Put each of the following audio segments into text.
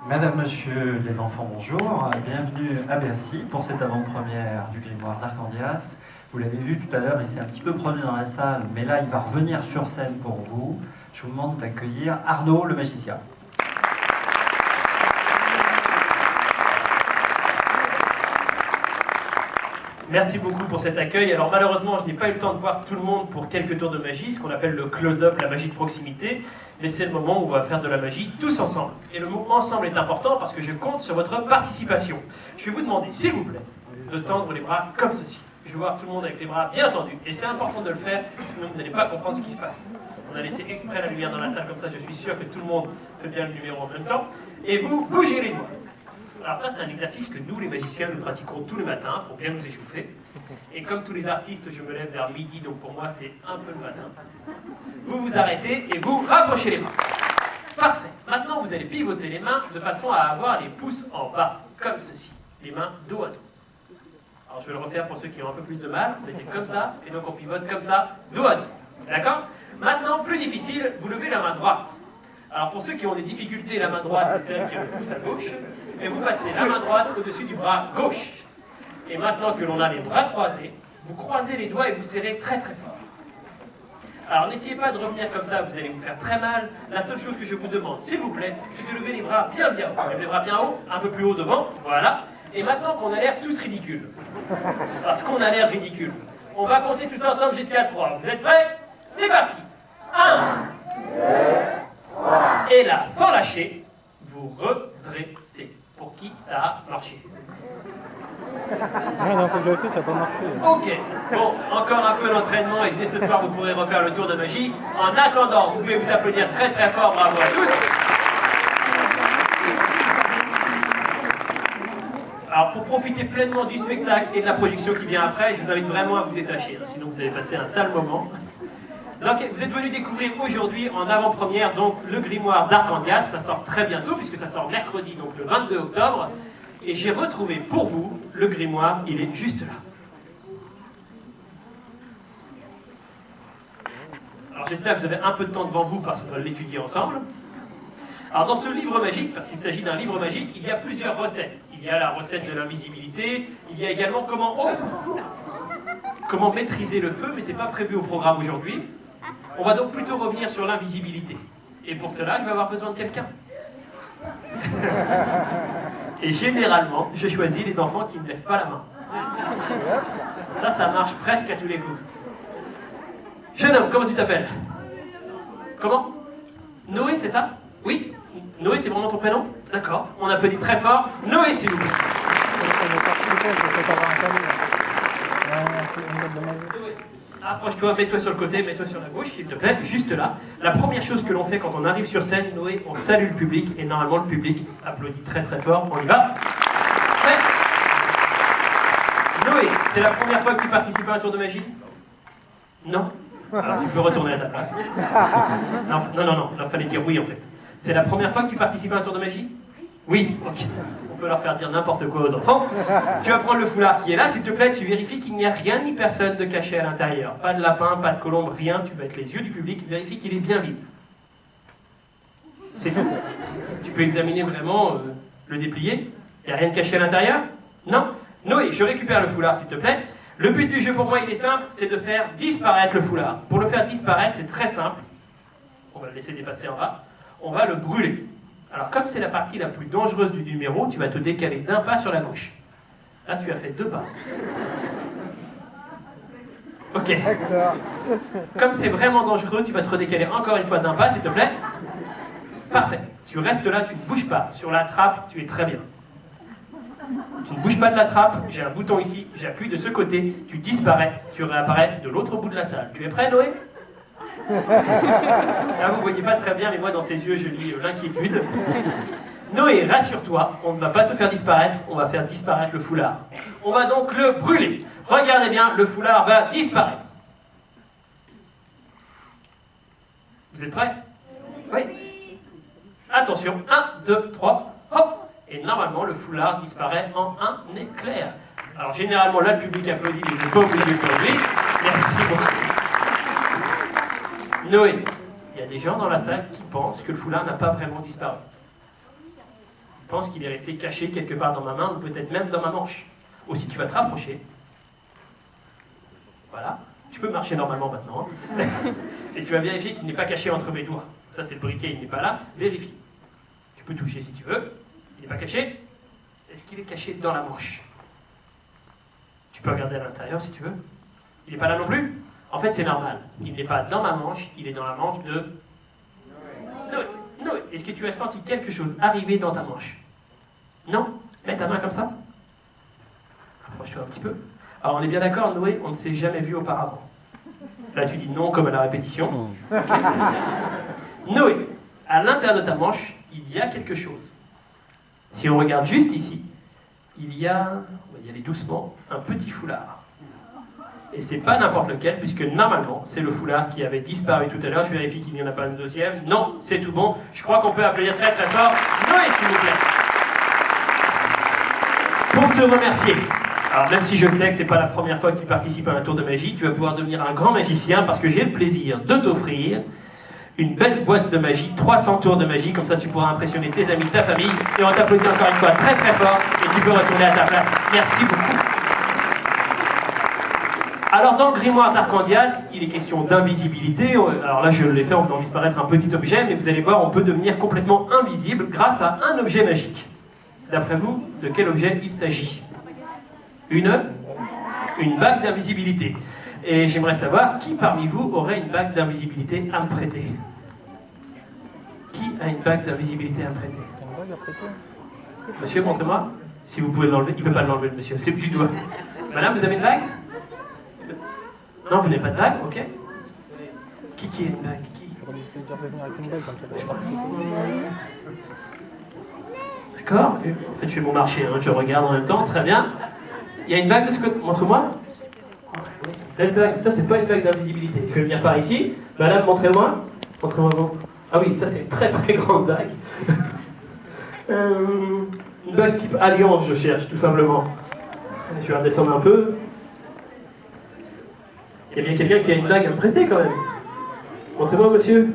Mesdames, Messieurs les enfants, bonjour. Bienvenue à Bercy pour cette avant-première du Grimoire d'Arcandias. Vous l'avez vu tout à l'heure, il s'est un petit peu promené dans la salle, mais là, il va revenir sur scène pour vous. Je vous demande d'accueillir Arnaud le magicien. Merci beaucoup pour cet accueil. Alors malheureusement, je n'ai pas eu le temps de voir tout le monde pour quelques tours de magie, ce qu'on appelle le close-up, la magie de proximité. Mais c'est le moment où on va faire de la magie tous ensemble. Et le mot ensemble est important parce que je compte sur votre participation. Je vais vous demander, s'il vous plaît, de tendre les bras comme ceci. Je vais voir tout le monde avec les bras bien tendus. Et c'est important de le faire, sinon vous n'allez pas comprendre ce qui se passe. On a laissé exprès la lumière dans la salle, comme ça je suis sûr que tout le monde fait bien le numéro en même temps. Et vous bougez les doigts. Alors ça, c'est un exercice que nous, les magiciens, nous pratiquons tous les matins pour bien nous échauffer. Et comme tous les artistes, je me lève vers midi, donc pour moi, c'est un peu le matin. Vous vous arrêtez et vous rapprochez les mains. Parfait. Maintenant, vous allez pivoter les mains de façon à avoir les pouces en bas, comme ceci. Les mains dos à dos. Alors je vais le refaire pour ceux qui ont un peu plus de mal. Vous mettez comme ça, et donc on pivote comme ça, dos à dos. D'accord? Maintenant, plus difficile, vous levez la main droite. Alors pour ceux qui ont des difficultés, la main droite, c'est celle qui a le pouce à gauche. Et vous passez la main droite au-dessus du bras gauche. Et maintenant que l'on a les bras croisés, vous croisez les doigts et vous serrez très très fort. Alors n'essayez pas de revenir comme ça, vous allez vous faire très mal. La seule chose que je vous demande, s'il vous plaît, c'est de lever les bras bien bien haut. Levez les bras bien haut, un peu plus haut devant, voilà. Et maintenant qu'on a l'air tous ridicules, parce qu'on a l'air ridicule, on va compter tous ensemble jusqu'à 3. Vous êtes prêts? C'est parti. 1, 2, 3. Et là, sans lâcher, vous redressez. Pour qui ça a marché? Non, quand j'avais fait, ça n'a pas marché. Ok, bon, encore un peu d'entraînement et dès ce soir vous pourrez refaire le tour de magie. En attendant, vous pouvez vous applaudir très très fort, bravo à tous. Alors pour profiter pleinement du spectacle et de la projection qui vient après, je vous invite vraiment à vous détacher, sinon vous allez passer un sale moment. Donc vous êtes venus découvrir aujourd'hui en avant-première donc le Grimoire d'Arcandias. Ça sort très bientôt puisque ça sort mercredi, donc le 22 octobre. Et j'ai retrouvé pour vous le grimoire, il est juste là. Alors j'espère que vous avez un peu de temps devant vous parce qu'on va l'étudier ensemble. Alors dans ce livre magique, parce qu'il s'agit d'un livre magique, il y a plusieurs recettes. Il y a la recette de l'invisibilité, il y a également comment maîtriser le feu, mais c'est pas prévu au programme aujourd'hui. On va donc plutôt revenir sur l'invisibilité. Et pour cela, je vais avoir besoin de quelqu'un. Et généralement, je choisis les enfants qui ne lèvent pas la main. Ça marche presque à tous les coups. Jeune homme, comment tu t'appelles? Comment? Noé, c'est ça? Oui? Noé, c'est vraiment ton prénom? D'accord. On applaudit très fort. Noé, s'il vous plaît. Approche-toi, mets-toi sur le côté, mets-toi sur la gauche, s'il te plaît, juste là. La première chose que l'on fait quand on arrive sur scène, Noé, on salue le public, et normalement le public applaudit très très fort. On y va. Prêt? Noé, c'est la première fois que tu participes à un tour de magie? Non? Alors tu peux retourner à ta place. Non, il fallait dire oui en fait. C'est la première fois que tu participes à un tour de magie? Oui, ok. On peut leur faire dire n'importe quoi aux enfants. Tu vas prendre le foulard qui est là, s'il te plaît, tu vérifies qu'il n'y a rien ni personne de caché à l'intérieur. Pas de lapin, pas de colombe, rien, tu vas avec les yeux du public, vérifie qu'il est bien vide. C'est tout. Tu peux examiner vraiment le déplié. Il n'y a rien de caché à l'intérieur? Non? Noé, je récupère le foulard, s'il te plaît. Le but du jeu pour moi, il est simple, c'est de faire disparaître le foulard. Pour le faire disparaître, c'est très simple. On va le laisser dépasser en bas. On va le brûler. Alors comme c'est la partie la plus dangereuse du numéro, tu vas te décaler d'un pas sur la gauche. Là, tu as fait 2 pas. Ok. Comme c'est vraiment dangereux, tu vas te redécaler encore une fois d'un pas, s'il te plaît. Parfait. Tu restes là, tu ne bouges pas. Sur la trappe, tu es très bien. Tu ne bouges pas de la trappe, j'ai un bouton ici, j'appuie de ce côté, tu disparais, tu réapparais de l'autre bout de la salle. Tu es prêt, Noé? Là, vous ne voyez pas très bien, mais moi, dans ses yeux, je lis l'inquiétude. Noé, rassure-toi, on ne va pas te faire disparaître, on va faire disparaître le foulard. On va donc le brûler. Regardez bien, le foulard va disparaître. Vous êtes prêts? Oui. Attention, 1, 2, 3, hop! Et normalement, le foulard disparaît en un éclair. Alors, généralement, là, le public applaudit, mais je n'ai pas obligé d'applaudir. Merci beaucoup. Noé, il y a des gens dans la salle qui pensent que le foulard n'a pas vraiment disparu. pense qu'il est resté caché quelque part dans ma main, ou peut-être même dans ma manche. Aussi, tu vas te rapprocher. Voilà. Tu peux marcher normalement maintenant. Hein. Et tu vas vérifier qu'il n'est pas caché entre mes doigts. Ça, c'est le briquet, il n'est pas là. Vérifie. Tu peux toucher si tu veux. Il n'est pas caché. Est-ce qu'il est caché dans la manche? Tu peux regarder à l'intérieur si tu veux. Il n'est pas là non plus? En fait, c'est normal. Il n'est pas dans ma manche, il est dans la manche de Noé. Noé, est-ce que tu as senti quelque chose arriver dans ta manche? Non? Mets ta main comme ça. Approche-toi un petit peu. Alors, on est bien d'accord, Noé, on ne s'est jamais vu auparavant. Là, tu dis non comme à la répétition. Okay. Noé, à l'intérieur de ta manche, il y a quelque chose. Si on regarde juste ici, il y a, on va y aller doucement, un petit foulard. Et c'est pas n'importe lequel, puisque normalement, c'est le foulard qui avait disparu tout à l'heure. Je vérifie qu'il n'y en a pas un deuxième. Non, c'est tout bon. Je crois qu'on peut applaudir très très fort Noé, s'il vous plaît. Pour te remercier, alors même si je sais que c'est pas la première fois que tu participes à un tour de magie, tu vas pouvoir devenir un grand magicien, parce que j'ai le plaisir de t'offrir une belle boîte de magie, 300 tours de magie, comme ça tu pourras impressionner tes amis, ta famille, et on t'applaudit encore une fois très très fort, et tu peux retourner à ta place. Merci beaucoup. Alors dans le grimoire d'Arcandias, il est question d'invisibilité. Alors là je l'ai fait en faisant disparaître un petit objet, mais vous allez voir, on peut devenir complètement invisible grâce à un objet magique. D'après vous, de quel objet il s'agit? Une bague d'invisibilité. Et j'aimerais savoir qui parmi vous aurait une bague d'invisibilité à me prêter. Qui a une bague d'invisibilité à me prêter? Monsieur, montrez-moi. Si vous pouvez l'enlever. Il ne peut pas l'enlever, le monsieur. C'est plus du doigt. Madame, vous avez une bague? Non, vous n'avez pas de bague? Ok. Qui a une bague? Qui? D'accord. En fait, je fais mon marché. Hein. Je regarde en même temps. Très bien. Il y a une bague de ce côté. Montre-moi. Belle bague. Ça, c'est pas une bague d'invisibilité. Je vais venir par ici. Madame, montrez-moi. Montrez-moi vous. Ah oui, ça, c'est une très très grande bague. Une bague type alliance, je cherche, tout simplement. Je vais redescendre un peu. Il y a bien quelqu'un qui a une bague à me prêter, quand même. Montrez-moi, monsieur.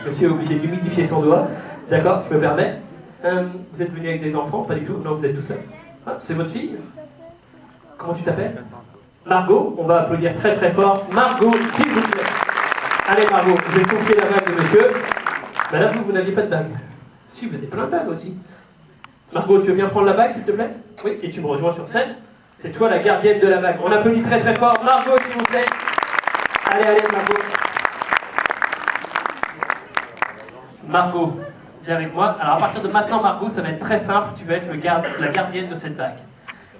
Monsieur est obligé d'humidifier son doigt. D'accord, je me permets. Vous êtes venu avec des enfants? Pas du tout. Non, vous êtes tout seul. Ah, c'est votre fille? Comment tu t'appelles? Margot. On va applaudir très très fort. Margot, s'il vous plaît. Allez, Margot, je vais confier la bague de monsieur. Madame, vous n'aviez pas de bague? Si, vous avez plein de bagues aussi. Margot, tu veux bien prendre la bague, s'il te plaît? Oui, et tu me rejoins sur scène. C'est toi la gardienne de la bague. On applaudit très très fort. Margot, s'il vous plaît. Allez, allez, Margot. Margot, viens avec moi. Alors, à partir de maintenant, Margot, ça va être très simple. Tu vas être la gardienne de cette bague.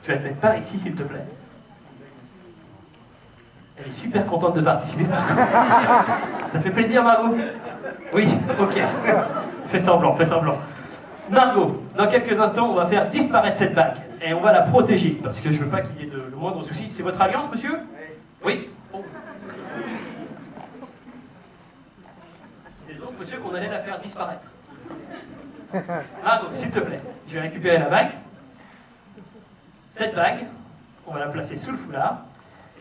Tu vas te mettre par ici, s'il te plaît. Elle est super contente de participer, Margot. Ça fait plaisir, Margot? Oui, ok. Fais semblant, fais semblant. Margot, dans quelques instants, on va faire disparaître cette bague. Et on va la protéger, parce que je veux pas qu'il y ait le moindre souci. C'est votre alliance, monsieur? Oui. Oh. C'est donc, monsieur, qu'on allait la faire disparaître. Margot, s'il te plaît, je vais récupérer la bague. Cette bague, on va la placer sous le foulard.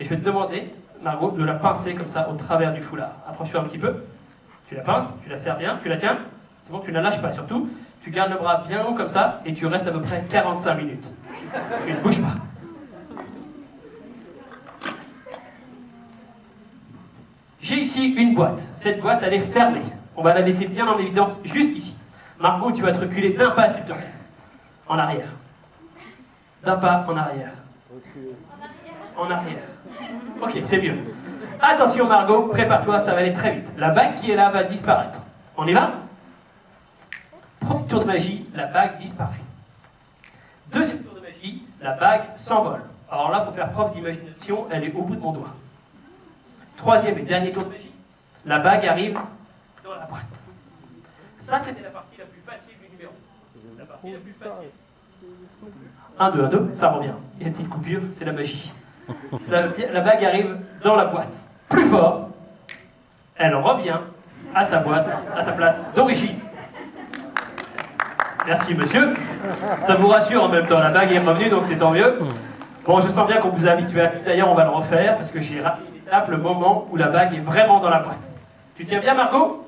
Et je vais te demander, Margot, de la pincer comme ça, au travers du foulard. Approche-toi un petit peu. Tu la pinces, tu la serres bien, tu la tiens. C'est bon, tu ne la lâches pas, surtout. Tu gardes le bras bien haut comme ça, et tu restes à peu près 45 minutes. Tu ne bouges pas. J'ai ici une boîte. Cette boîte, elle est fermée. On va la laisser bien en évidence, juste ici. Margot, tu vas te reculer d'un pas, s'il te plaît. En arrière. D'un pas en arrière. En arrière. Ok, c'est mieux. Attention, Margot, prépare-toi, ça va aller très vite. La bague qui est là va disparaître. On y va? Premier tour de magie, la bague disparaît. Deuxième tour de magie, la bague s'envole. Alors là, il faut faire preuve d'imagination, elle est au bout de mon doigt. Troisième et dernier tour de magie, la bague arrive dans la boîte. Ça, c'était la partie la plus facile du numéro. La partie la plus facile. 1, 2, 1, 2, ça revient. Il y a une petite coupure, c'est la magie. La bague arrive dans la boîte. Plus fort, elle revient à sa boîte, à sa place d'origine. Merci, monsieur. Ça vous rassure en même temps, la bague est revenue, donc c'est tant mieux. Bon, je sens bien qu'on vous a habitué à... D'ailleurs, on va le refaire, parce que j'ai raté l'étape, le moment où la bague est vraiment dans la boîte. Tu tiens bien, Margot?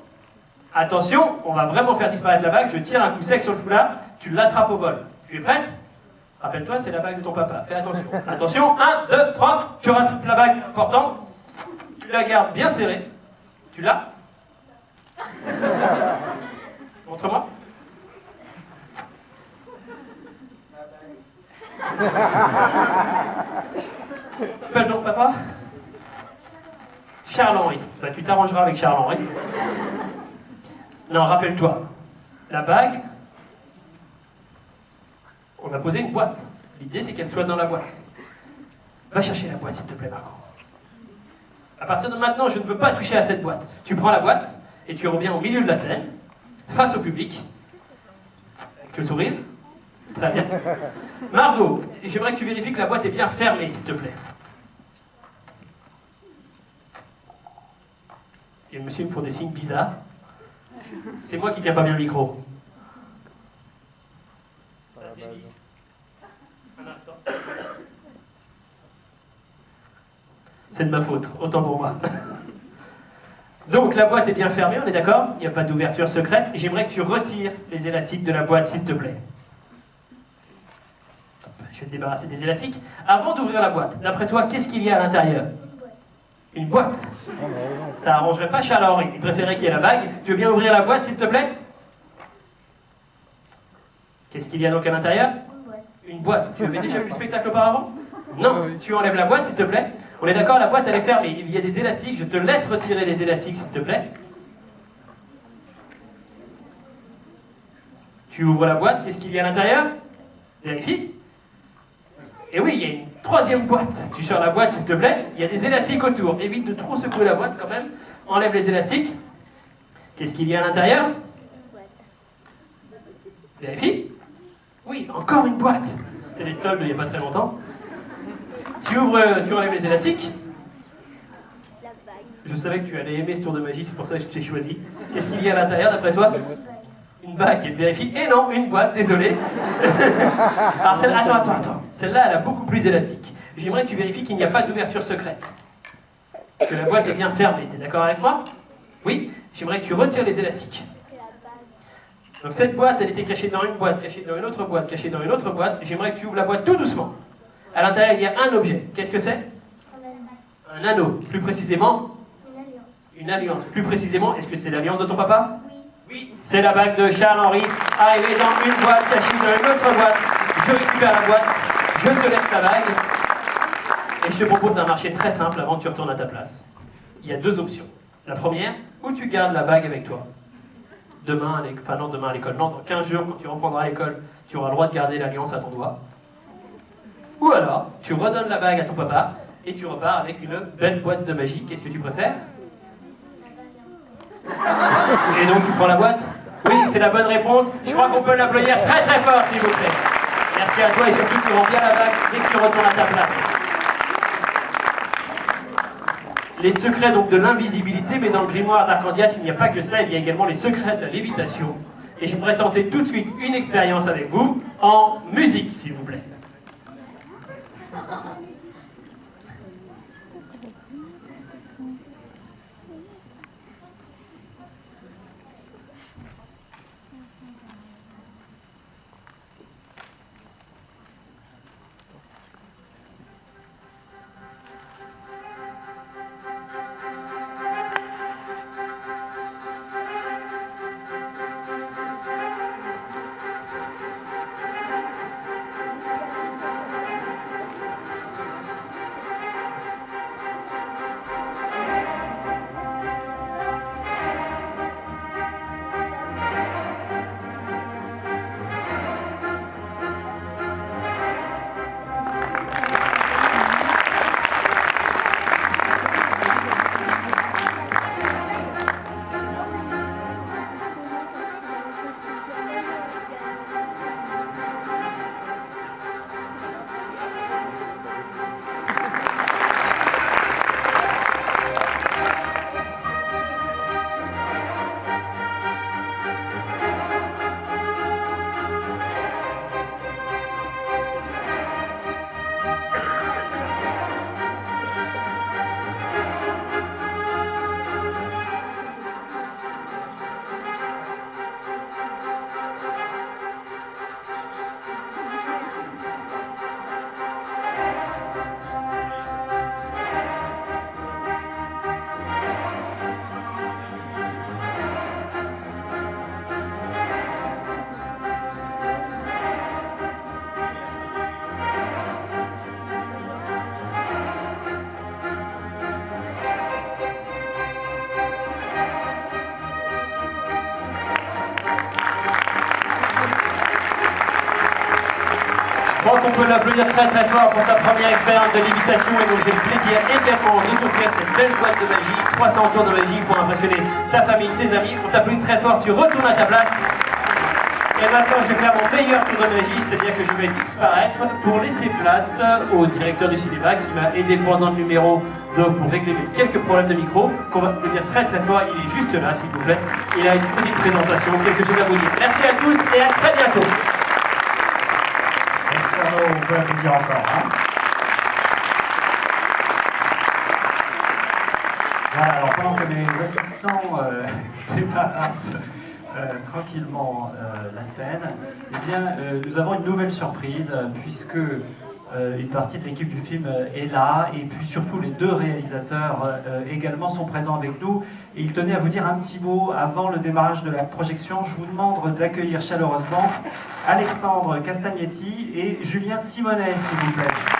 Attention, on va vraiment faire disparaître la bague. Je tire un coup sec sur le foulard, tu l'attrapes au vol. Tu es prête? Rappelle-toi, c'est la bague de ton papa. Fais attention. Attention, 1, 2, 3, tu rattrapes la bague importante. Tu la gardes bien serrée. Tu l'as? Montre-moi. S'appelle donc papa? Charles-Henri. Bah, tu t'arrangeras avec Charles-Henri. Non, rappelle-toi. La bague, on a posé une boîte. L'idée, c'est qu'elle soit dans la boîte. Va chercher la boîte, s'il te plaît, Marco. À partir de maintenant, je ne veux pas toucher à cette boîte. Tu prends la boîte et tu reviens au milieu de la scène, face au public, avec le sourire. Très bien. Margot, j'aimerais que tu vérifies que la boîte est bien fermée, s'il te plaît. Et le monsieur me font des signes bizarres. C'est moi qui tiens pas bien le micro. Un instant. C'est de ma faute, autant pour moi. Donc la boîte est bien fermée, on est d'accord? Il n'y a pas d'ouverture secrète. J'aimerais que tu retires les élastiques de la boîte, s'il te plaît. Je vais te débarrasser des élastiques. Avant d'ouvrir la boîte, d'après toi, qu'est-ce qu'il y a à l'intérieur? Une boîte. Ça arrangerait pas Charles-Henri. Il préférait qu'il y ait la bague. Tu veux bien ouvrir la boîte, s'il te plaît? Qu'est-ce qu'il y a donc à l'intérieur? Une boîte. Tu avais déjà vu le spectacle auparavant? Non. Tu enlèves la boîte, s'il te plaît. On est d'accord, la boîte, elle est fermée. Il y a des élastiques. Je te laisse retirer les élastiques, s'il te plaît. Tu ouvres la boîte. Qu'est-ce qu'il y a à l'intérieur? Vérifie. Et oui, il y a une troisième boîte. Tu sors la boîte, s'il te plaît. Il y a des élastiques autour. Évite de trop secouer la boîte, quand même. Enlève les élastiques. Qu'est-ce qu'il y a à l'intérieur? Vérifie. Oui, encore une boîte. C'était les soldes il n'y a pas très longtemps. Tu enlèves les élastiques. Je savais que tu allais aimer ce tour de magie, c'est pour ça que je t'ai choisi. Qu'est-ce qu'il y a à l'intérieur, d'après toi? Une bague, elle vérifie. Et non, une boîte, désolé. Alors, attends. Celle-là, elle a beaucoup plus d'élastique. J'aimerais que tu vérifies qu'il n'y a pas d'ouverture secrète. Que la boîte est bien fermée. T'es d'accord avec moi? Oui. J'aimerais que tu retires les élastiques. Donc cette boîte, elle était cachée dans une boîte, cachée dans une autre boîte, cachée dans une autre boîte. J'aimerais que tu ouvres la boîte tout doucement. À l'intérieur, il y a un objet. Qu'est-ce que c'est? Un anneau. Plus précisément? Une alliance. Plus précisément, est-ce que c'est l'alliance de ton papa? Oui, c'est la bague de Charles-Henri, arrivée dans une boîte, cachée dans une autre boîte. Je récupère la boîte, je te laisse la bague, et je te propose d'un marché très simple avant que tu retournes à ta place. Il y a deux options. La première, où tu gardes la bague avec toi. Demain à l'école, non, dans 15 jours, quand tu reprendras à l'école, tu auras le droit de garder l'alliance à ton doigt. Ou alors, tu redonnes la bague à ton papa, et tu repars avec une belle boîte de magie. Qu'est-ce que tu préfères? Et donc tu prends la boîte? Oui, c'est la bonne réponse. Je crois qu'on peut l'applaudir très très fort, s'il vous plaît. Merci à toi et surtout tu rends bien la bague dès que tu retournes à ta place. Les secrets donc de l'invisibilité, mais dans le grimoire d'Arcandias, il n'y a pas que ça, il y a également les secrets de la lévitation. Et j'aimerais tenter tout de suite une expérience avec vous en musique, s'il vous plaît. crois qu'on peut l'applaudir très très fort pour sa première expérience de lévitation et donc j'ai le plaisir également de t'offrir cette belle boîte de magie, 300 tours de magie pour impressionner ta famille, tes amis. On t'applaudit très fort, tu retournes à ta place. Et maintenant, je vais faire mon meilleur tour de magie, c'est-à-dire que je vais disparaître pour laisser place au directeur du cinéma qui m'a aidé pendant le numéro donc pour régler quelques problèmes de micro, qu'on va le dire très très fort. Il est juste là, s'il vous plaît. Il a une petite présentation, quelque chose à vous dire. Merci à tous et à très bientôt. Merci Arnaud, on peut applaudir encore. Hein. Voilà, alors pendant que mes assistants débarrassent tranquillement la scène, eh bien, nous avons une nouvelle surprise puisque une partie de l'équipe du film est là et puis surtout les deux réalisateurs également sont présents avec nous et ils tenaient à vous dire un petit mot avant le démarrage de la projection. Je vous demande d'accueillir chaleureusement Alexandre Castagnetti et Julien Simonet, s'il vous plaît.